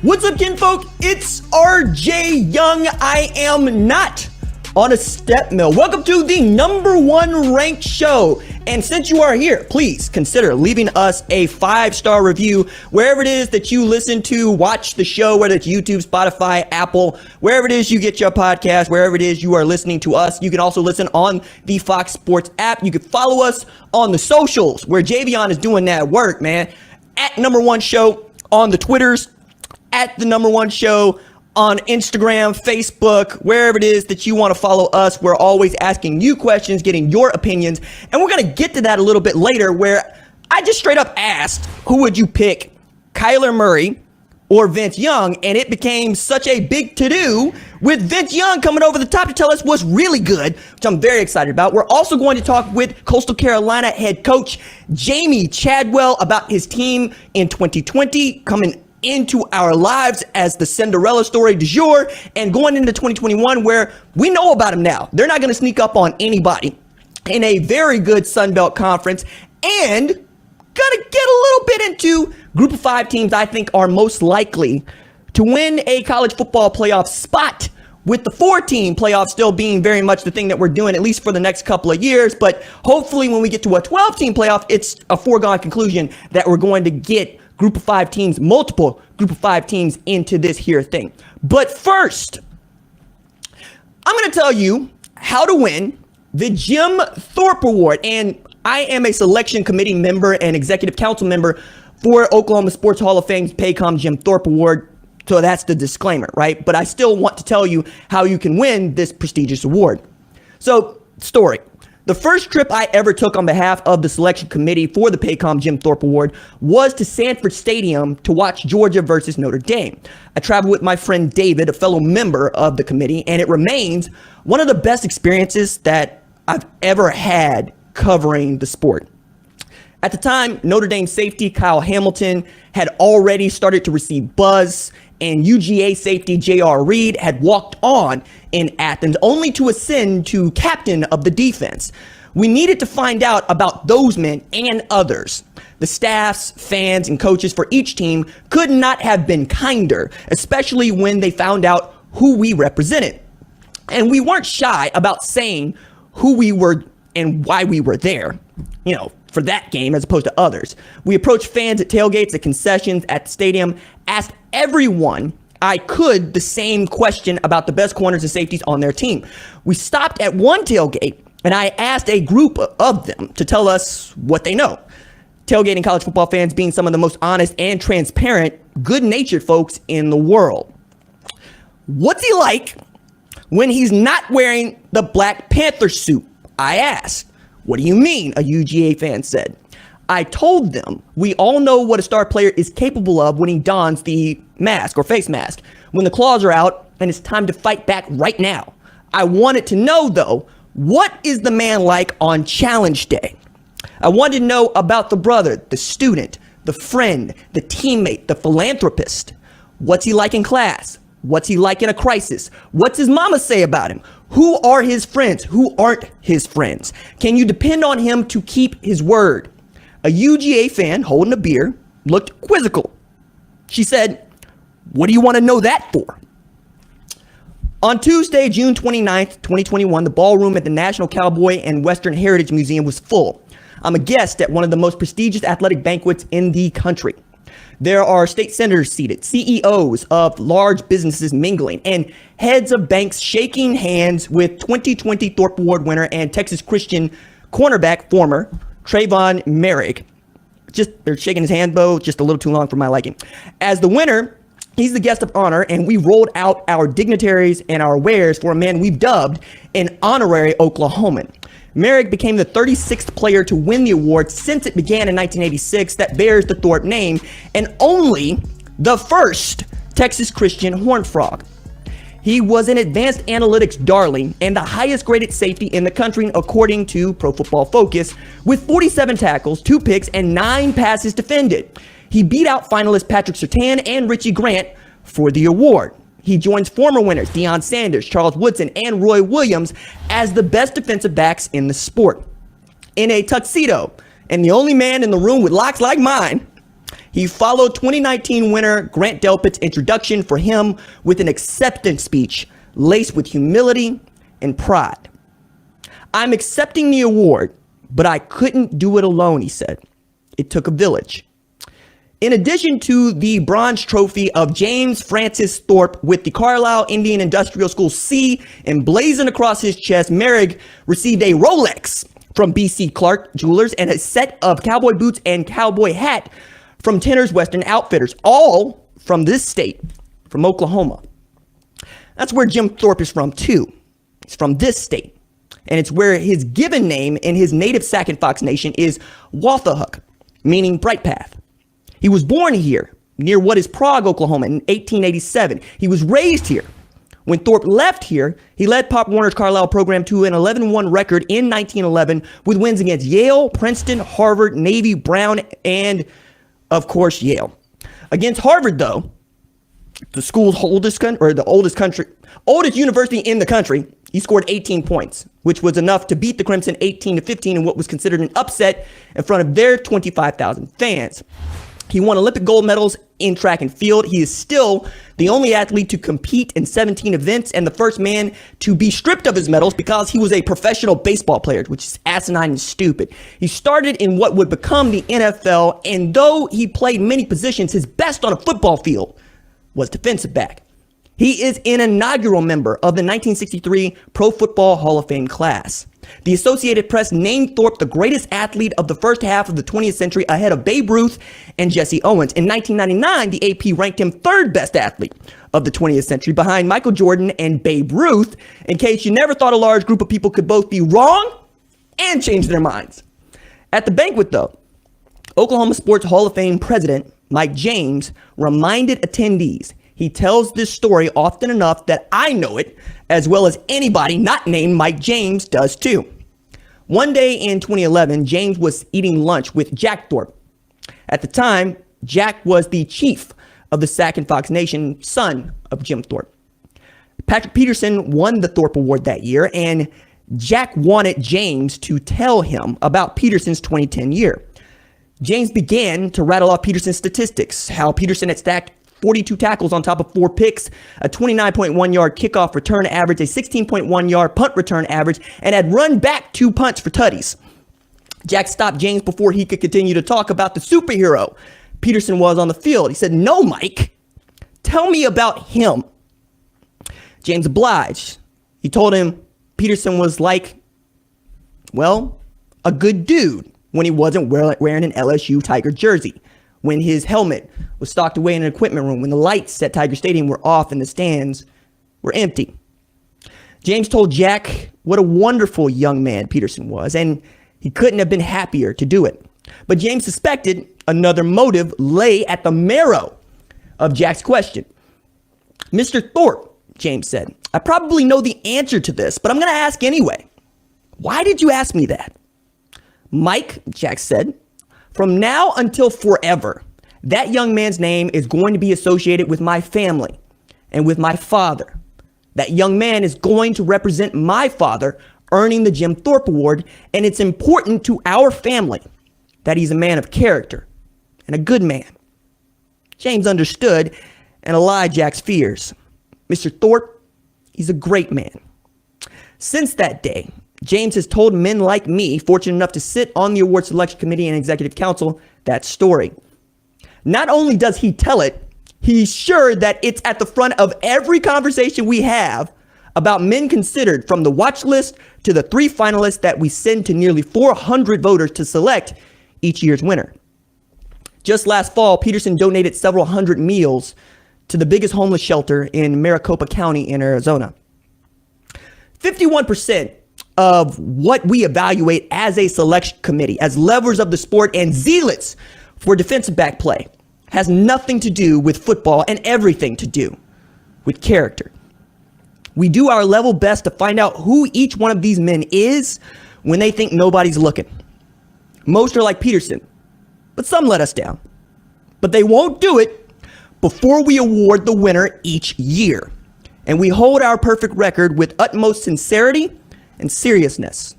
What's up, kinfolk? It's RJ Young. I am not on a step mill. Welcome to the #1 ranked show. And since you are here, please consider leaving us a 5-star review wherever it is that you listen to, watch the show, whether it's YouTube, Spotify, Apple, wherever it is you get your podcast, wherever it is you are listening to us. You can also listen on the Fox Sports app. You can follow us on the socials where Javion is doing that work, man. At #1 show on the Twitters, at the #1 show on Instagram, Facebook, wherever it is that you want to follow us. We're always asking you questions, getting your opinions, and we're going to get to that a little bit later, where I just straight up asked, who would you pick, Kyler Murray or Vince Young? And it became such a big to-do with Vince Young coming over the top to tell us what's really good, which I'm very excited about. We're also going to talk with Coastal Carolina head coach Jamie Chadwell about his team in 2020 coming into our lives as the Cinderella story du jour, and going into 2021 where we know about them now. They're not going to sneak up on anybody in a very good Sun Belt conference, and gonna get a little bit into group of 5 teams I think are most likely to win a college football playoff spot, with the 4-team playoff still being very much the thing that we're doing, at least for the next couple of years. But hopefully when we get to a 12-team playoff, it's a foregone conclusion that we're going to get group of 5 teams, multiple group of 5 teams into this here thing. But first, I'm going to tell you how to win the Jim Thorpe Award. And I am a selection committee member and executive council member for Oklahoma Sports Hall of Fame's Paycom Jim Thorpe Award. So that's the disclaimer, right? But I still want to tell you how you can win this prestigious award. So, story. The first trip I ever took on behalf of the selection committee for the Paycom Jim Thorpe Award was to Sanford Stadium to watch Georgia versus Notre Dame. I traveled with my friend David, a fellow member of the committee, and it remains one of the best experiences that I've ever had covering the sport. At the time, Notre Dame safety Kyle Hamilton had already started to receive buzz, and UGA safety J.R. Reed had walked on in Athens, only to ascend to captain of the defense. We needed to find out about those men and others. The staffs, fans, and coaches for each team could not have been kinder, especially when they found out who we represented. And we weren't shy about saying who we were and why we were there, for that game as opposed to others. We approached fans at tailgates, at concessions, at the stadium, asked everyone I could the same question about the best corners and safeties on their team. We stopped at one tailgate, and I asked a group of them to tell us what they know. Tailgating college football fans being some of the most honest and transparent, good-natured folks in the world. What's he like when he's not wearing the Black Panther suit? I asked. What do you mean? A UGA fan said. I told them we all know what a star player is capable of when he dons the mask or face mask, when the claws are out and it's time to fight back right now. I wanted to know, though, what is the man like on challenge day? I wanted to know about the brother, the student, the friend, the teammate, the philanthropist. What's he like in class? What's he like in a crisis? What's his mama say about him? Who are his friends? Who aren't his friends? Can you depend on him to keep his word? A UGA fan holding a beer looked quizzical. She said, "What do you want to know that for?" On Tuesday, June 29th, 2021, the ballroom at the National Cowboy and Western Heritage Museum was full. I'm a guest at one of the most prestigious athletic banquets in the country. There are state senators seated, CEOs of large businesses mingling, and heads of banks shaking hands with 2020 Thorpe Award winner and Texas Christian cornerback former Trayvon Merrick. They're shaking his hand, Bo, just a little too long for my liking. As the winner, he's the guest of honor, and we rolled out our dignitaries and our wares for a man we've dubbed an honorary Oklahoman. Merrick became the 36th player to win the award since it began in 1986 that bears the Thorpe name, and only the first Texas Christian Horned Frog. He was an advanced analytics darling and the highest graded safety in the country according to Pro Football Focus, with 47 tackles, 2 picks, and 9 passes defended. He beat out finalists Patrick Surtain and Richie Grant for the award. He joins former winners Deion Sanders, Charles Woodson, and Roy Williams as the best defensive backs in the sport. In a tuxedo, and the only man in the room with locks like mine, He followed 2019 winner Grant Delpit's introduction for him with an acceptance speech laced with humility and pride. "I'm accepting the award, but I couldn't do it alone," he said. "It took a village." In addition to the bronze trophy of James Francis Thorpe with the Carlisle Indian Industrial School C emblazoned across his chest, Merrig received a Rolex from BC Clark Jewelers and a set of cowboy boots and cowboy hat from Tenner's Western Outfitters, all from this state, from Oklahoma. That's where Jim Thorpe is from too. He's from this state. And it's where his given name in his native Sac and Fox Nation is Walthahuk, meaning bright path. He was born here, near what is Prague, Oklahoma, in 1887. He was raised here. When Thorpe left here, he led Pop Warner's Carlisle program to an 11-1 record in 1911 with wins against Yale, Princeton, Harvard, Navy, Brown, and, of course, Yale. Against Harvard, though, the school's oldest university in the country, he scored 18 points, which was enough to beat the Crimson 18-15 in what was considered an upset in front of their 25,000 fans. He won Olympic gold medals in track and field. He is still the only athlete to compete in 17 events and the first man to be stripped of his medals because he was a professional baseball player, which is asinine and stupid. He started in what would become the NFL, and though he played many positions, his best on a football field was defensive back. He is an inaugural member of the 1963 Pro Football Hall of Fame class. The Associated Press named Thorpe the greatest athlete of the first half of the 20th century ahead of Babe Ruth and Jesse Owens. In 1999, the AP ranked him third best athlete of the 20th century behind Michael Jordan and Babe Ruth, in case you never thought a large group of people could both be wrong and change their minds. At the banquet, though, Oklahoma Sports Hall of Fame president Mike James reminded attendees he tells this story often enough that I know it as well as anybody not named Mike James does too. One day in 2011, James was eating lunch with Jack Thorpe. At the time, Jack was the chief of the Sac and Fox Nation, son of Jim Thorpe. Patrick Peterson won the Thorpe Award that year, and Jack wanted James to tell him about Peterson's 2010 year. James began to rattle off Peterson's statistics, how Peterson had stacked 42 tackles on top of 4 picks, a 29.1 yard kickoff return average, a 16.1 yard punt return average, and had run back 2 punts for tutties. Jack stopped James before he could continue to talk about the superhero Peterson was on the field. He said, "No, Mike, tell me about him." James obliged. He told him Peterson was like, well, a good dude when he wasn't wearing an LSU Tiger jersey, when his helmet was stocked away in an equipment room, when the lights at Tiger Stadium were off and the stands were empty. James told Jack what a wonderful young man Peterson was, and he couldn't have been happier to do it. But James suspected another motive lay at the marrow of Jack's question. "Mr. Thorpe," James said, "I probably know the answer to this, but I'm going to ask anyway. Why did you ask me that?" "Mike," Jack said, "from now until forever, that young man's name is going to be associated with my family and with my father. That young man is going to represent my father earning the Jim Thorpe Award, and it's important to our family that he's a man of character and a good man." James understood and allayed Jack's fears. Mr. Thorpe, he's a great man. Since that day, James has told men like me, fortunate enough to sit on the award selection committee and executive council, that story. Not only does he tell it, he's sure that it's at the front of every conversation we have about men considered, from the watch list to the 3 finalists that we send to nearly 400 voters to select each year's winner. Just last fall, Peterson donated several hundred meals to the biggest homeless shelter in Maricopa County in Arizona. 51% of what we evaluate as a selection committee, as lovers of the sport and zealots for defensive back play, has nothing to do with football and everything to do with character. We do our level best to find out who each one of these men is when they think nobody's looking. Most are like Peterson, but some let us down. But they won't do it before we award the winner each year. And we hold our perfect record with utmost sincerity and seriousness.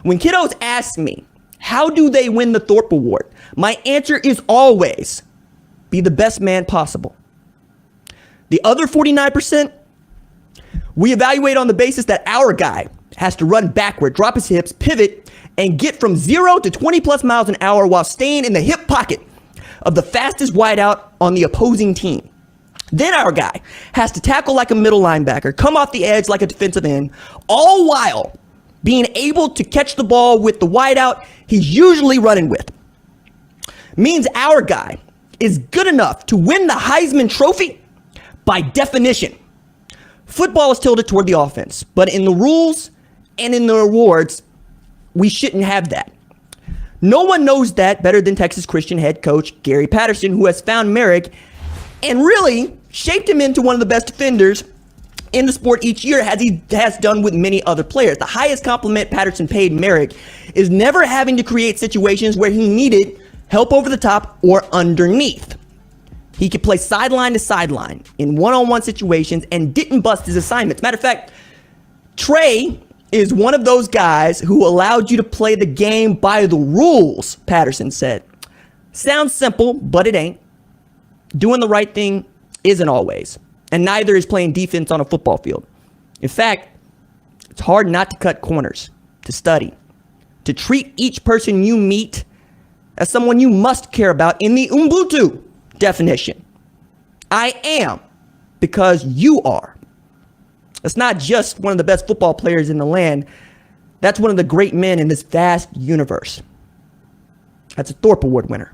When kiddos ask me, how do they win the Thorpe Award? My answer is always, be the best man possible. The other 49%, we evaluate on the basis that our guy has to run backward, drop his hips, pivot, and get from 0 to 20 plus miles an hour while staying in the hip pocket of the fastest wideout on the opposing team. Then our guy has to tackle like a middle linebacker, come off the edge like a defensive end, all while being able to catch the ball with the wideout he's usually running with. Means our guy is good enough to win the Heisman Trophy by definition. Football is tilted toward the offense, but in the rules and in the awards, we shouldn't have that. No one knows that better than Texas Christian head coach Gary Patterson, who has found Merrick and really shaped him into one of the best defenders in the sport each year, as he has done with many other players. The highest compliment Patterson paid Merrick is never having to create situations where he needed help over the top or underneath. He could play sideline to sideline in one-on-one situations and didn't bust his assignments. Matter of fact, Trey is one of those guys who allowed you to play the game by the rules, Patterson said. Sounds simple, but it ain't. Doing the right thing isn't always, and neither is playing defense on a football field. In fact, it's hard not to cut corners, to study, to treat each person you meet as someone you must care about in the Ubuntu definition. I am because you are. That's not just one of the best football players in the land. That's one of the great men in this vast universe. That's a Thorpe Award winner.